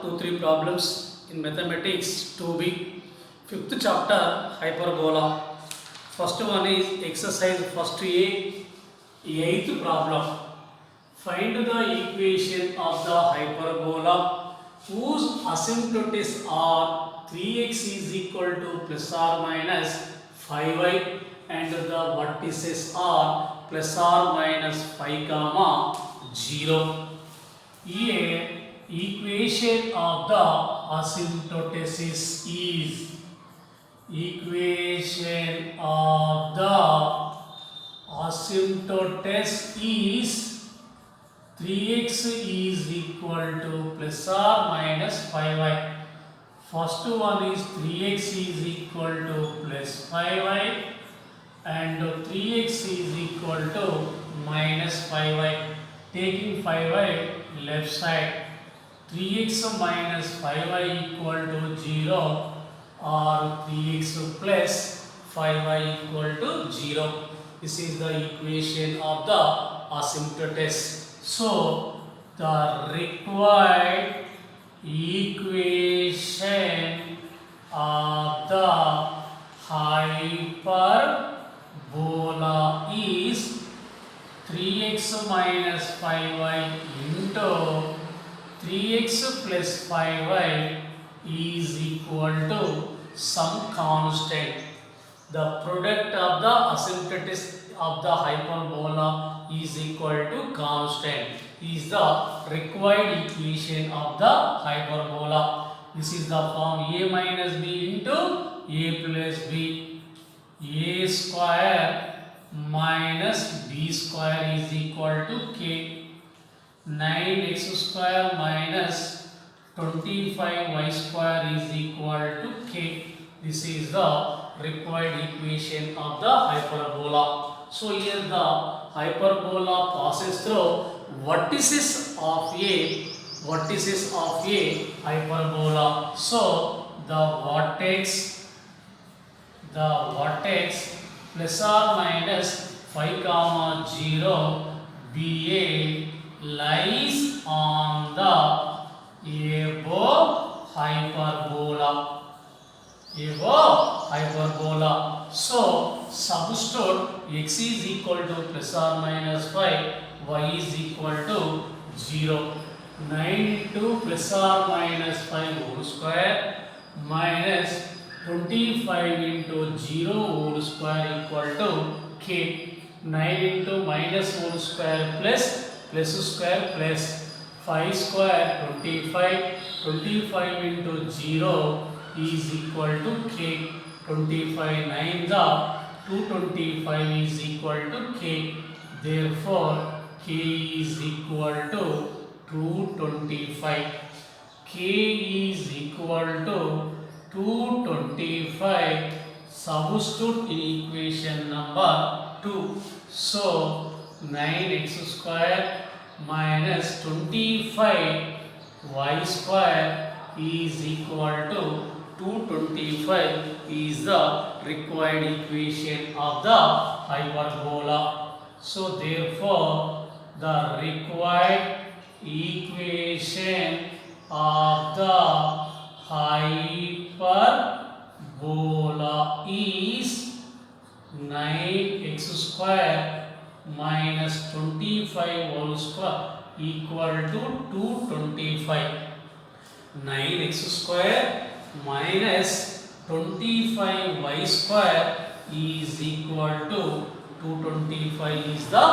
2-3 problems in mathematics 2b, fifth chapter hyperbola. First one is exercise first A, eighth problem. Find the equation of the hyperbola whose asymptotes are 3x is equal to plus or minus 5y and the vertices are plus or minus 5 comma 0. Here equation of the asymptotes is equation of the asymptotes is 3x is equal to plus or minus 5y. First one is 3x is equal to plus 5y and 3x is equal to minus 5y. Taking 5y left side, 3x minus 5y equal to 0 or 3x plus 5y equal to 0. This is the equation of the asymptotes. So, the required equation of the hyperbola is 3x minus 5y into 3x plus 5y is equal to some constant. The product of the asymptotes of the hyperbola is equal to constant. Is the required equation of the hyperbola. This is the form a minus b into a plus b. A square minus b square is equal to k. 9x square minus 25y square is equal to k. This is the required equation of the hyperbola. So here the hyperbola passes through vertices of a hyperbola. So the vertex plus or minus 5 comma 0 BA lies on the above hyperbola. So substitute x is equal to plus or minus 5, y is equal to 0. 9 into plus or minus 5 whole square minus 25 into 0 whole square equal to k. 9 into minus whole square plus square plus 5 square 25. 25 into 0 is equal to k. 25 9 the 225 is equal to k. Therefore, k is equal to 225. K is equal to 225. Substitute in equation number 2. So, 9x square minus 25 y square is equal to 225 is the required equation of the hyperbola. So therefore the required equation of the hyperbola is 9x square minus 25 whole square equal to 225. 9x square minus 25y square is equal to 225 is the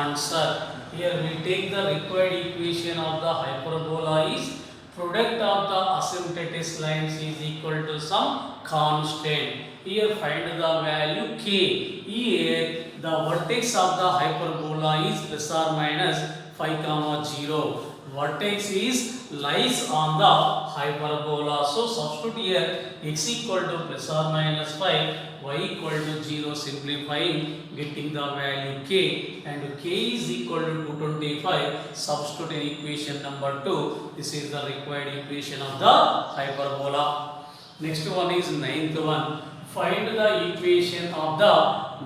answer. Here we take the required equation of the hyperbola is product of the asymptotes lines is equal to some constant. Here find the value k. Here the vertex of the hyperbola is plus or minus 5 comma 0. Vertex is lies on the hyperbola. So substitute here x equal to plus or minus 5, y equal to 0, simplifying, getting the value k, and k is equal to 225. Substitute in equation number 2. This is the required equation of the hyperbola. Next one is ninth one. Find the equation of the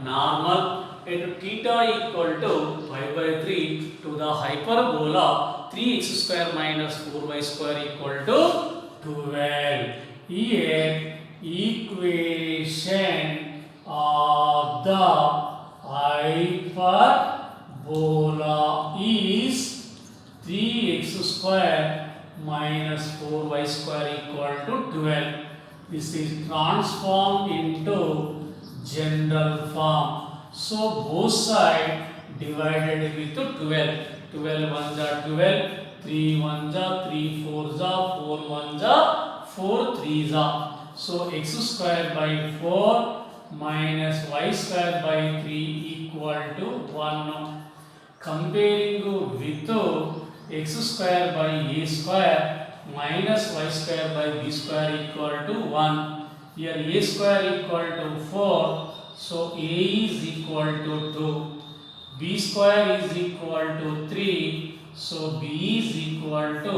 normal at theta equal to pi by 3 to the hyperbola 3x square minus 4y square equal to 12. Here equation of the hyperbola is 3x square minus 4y square equal to 12. This is transformed into general form. So both sides divided with 12. 12 ones are 12, 3 ones are 3 fours are 4 ones are 4 threes are. So x square by 4 minus y square by 3 equal to 1. Comparing with x square by a square minus y square by b square equal to 1. Here a square equal to 4. So a is equal to 2. B square is equal to 3. So b is equal to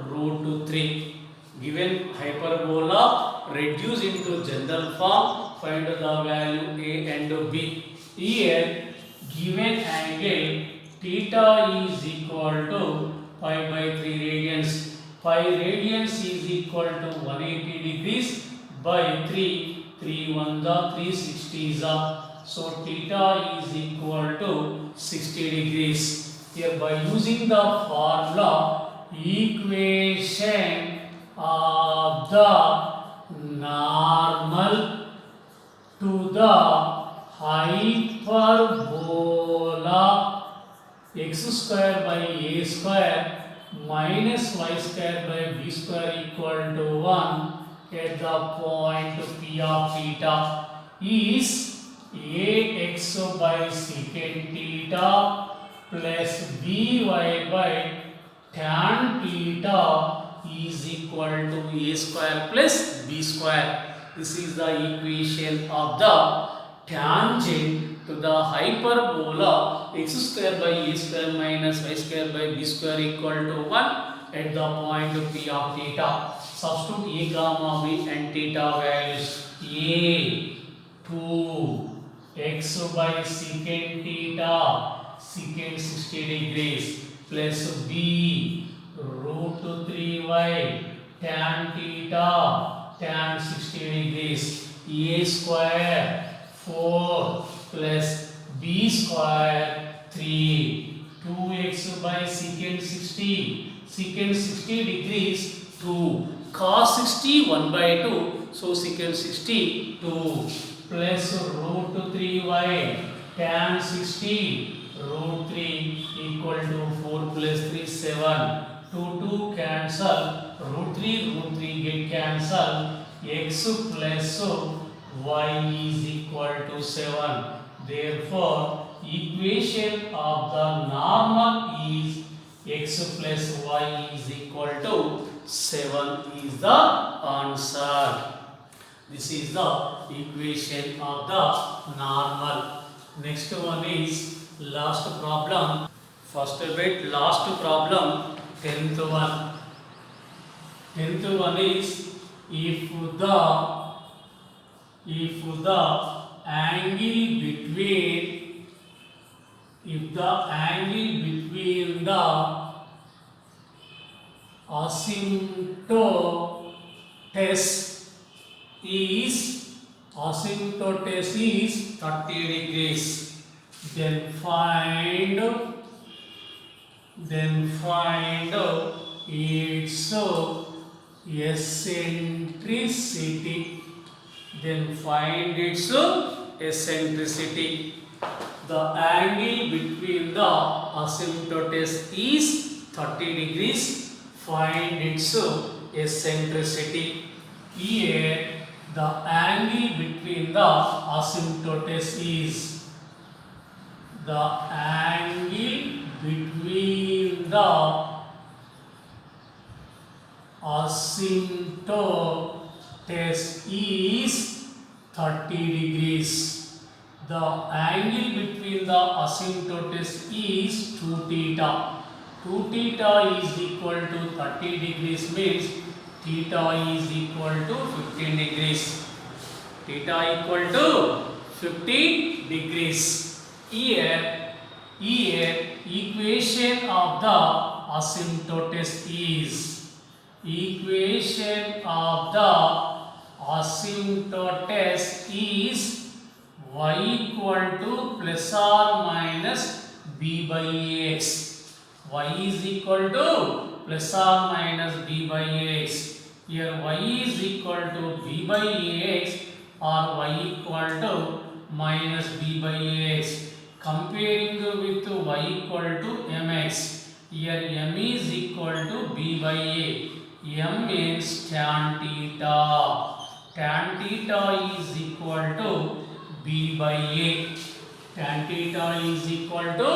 root 3. Given hyperbola, reduce into general form, find the value a and b. Here given angle theta is equal to pi by 3 radians. Pi radians is equal to 180 degrees by 3. 3 ones are 360s are. So theta is equal to 60 degrees. Here by using the formula, equation of the normal to the hyperbola x square by a square minus y square by b square equal to 1 at the point P of theta is ax by secant theta plus by tan theta is equal to a square plus b square. This is the equation of the tangent to the hyperbola x square by a square minus y square by b square equal to 1 at the point P of theta. Substitute a comma b and theta values. A 2 x by secant theta secant 60 degrees plus b root 3y tan theta tan 60 degrees. A square 4 plus b square 3. 2x by secant 60 secant 60 degrees 2 cos 60 1 by 2. So secant 60 2 plus root 3y tan 60 root 3 equal to 4 plus 3 7. 2 cancel, root 3 get cancel. X plus y is equal to 7. Therefore equation of the normal is x plus y is equal to 7 is the answer. This is the equation of the normal. Next one is last problem. First bit, last problem, 10th one. 10th one is if the angle between the asymptotes is 30 degrees, then find its eccentricity. The angle between the asymptotes is 30 degrees. Find its eccentricity. Here the angle between the asymptotes is is 30 degrees. The angle between the asymptotes is 2 theta. 2 theta is equal to 30 degrees means theta is equal to 15 degrees. Theta equal to 15 degrees. Here equation of the asymptotes is equation of the asymptotes is y equal to plus or minus b by x. Y is equal to plus or minus b by x. Here y is equal to b by x or y equal to minus b by x. Comparing with y equal to mx. Here m is equal to b by a. M means tan theta. Tan theta is equal to b by a. Tan theta is equal to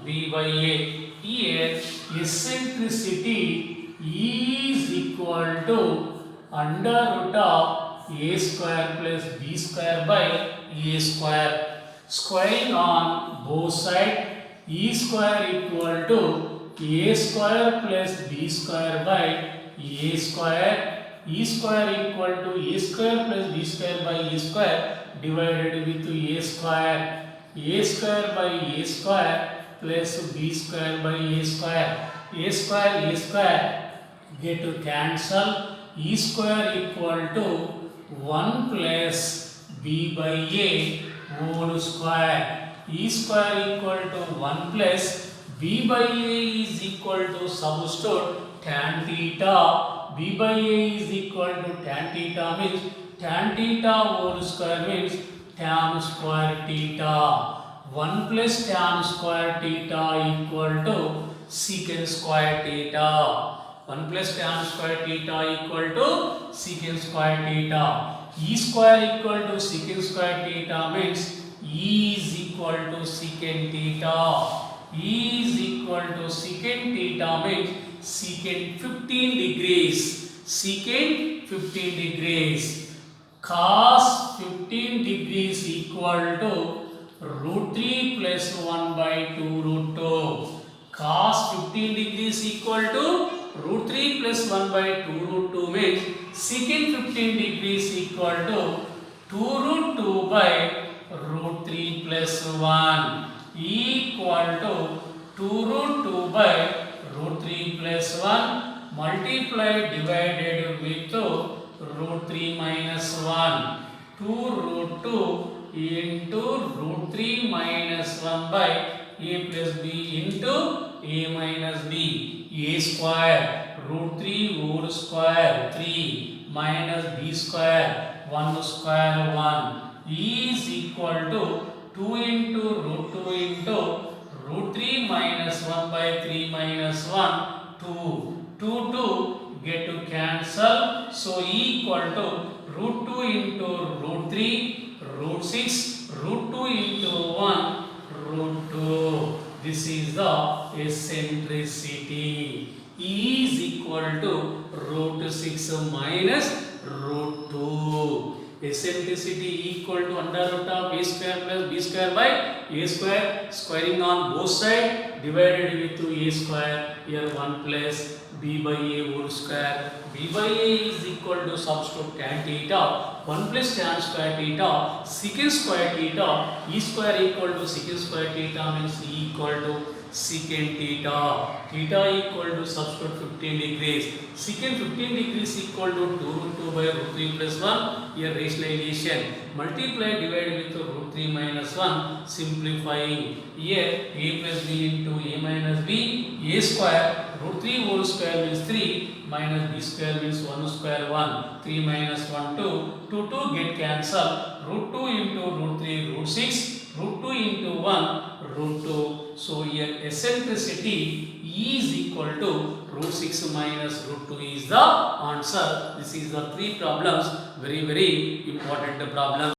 b by a. Here eccentricity is equal to under root of a square plus b square by a square. Squaring on both sides, e square equal to a square plus b square by a square. E square equal to a square plus b square by a square divided with a square. A square by a square plus b square by a square. A square get to cancel. E square equal to 1 plus b by a whole square. E square equal to 1 plus b by a is equal to substitute tan theta. B by a is equal to tan theta means tan theta whole square means tan square theta. 1 plus tan square theta equal to secant square theta. 1 plus tan square theta equal to secant square theta. E square equal to secant square theta means E is equal to secant theta. E is equal to secant theta means secant 15 degrees. Secant 15 degrees. Cos 15 degrees equal to root 3 plus 1 by 2 root 2. Cos 15 degrees equal to root 3 plus 1 by 2 root 2 means secant 15 degrees equal to 2 root 2 by root 3 plus 1 equal to 2 root 2 by root 3 plus 1 multiply divided with root 3 minus 1. 2 root 2 into root 3 minus 1 by a plus b into a minus b. A square root 3 whole square 3 minus b square 1 square 1 is equal to 2 into root 2 into root 3 minus 1 by 3 minus 1 2. 2 get to cancel. So equal to root 2 into root 3 root 6 root 2 into 1 root 2. This is the eccentricity. E is equal to root 6 minus root 2. Eccentricity equal to under root of a square plus b square by a square. Squaring on both sides divided with a square. Here 1 plus b by a whole square. B by a is equal to substitute tan theta. 1 plus tan square theta secant square theta. E square equal to secant square theta means E equal to secant theta. Theta equal to substitute 15 degrees. Secant 15 degrees equal to 2 root 2 by root 3 plus 1. Here rationalization. Multiply divided with root 3 minus 1. Simplifying. Here a plus b into a minus b. A square root 3 whole square means 3 minus b square means 1 square 1. 3 minus 1 2. 2 get cancel. Root 2 into root 3 root 6. Root 2 into 1 root 2. So here eccentricity is equal to root 6 minus root 2 is the answer. This is the 3 problems. Very important problem.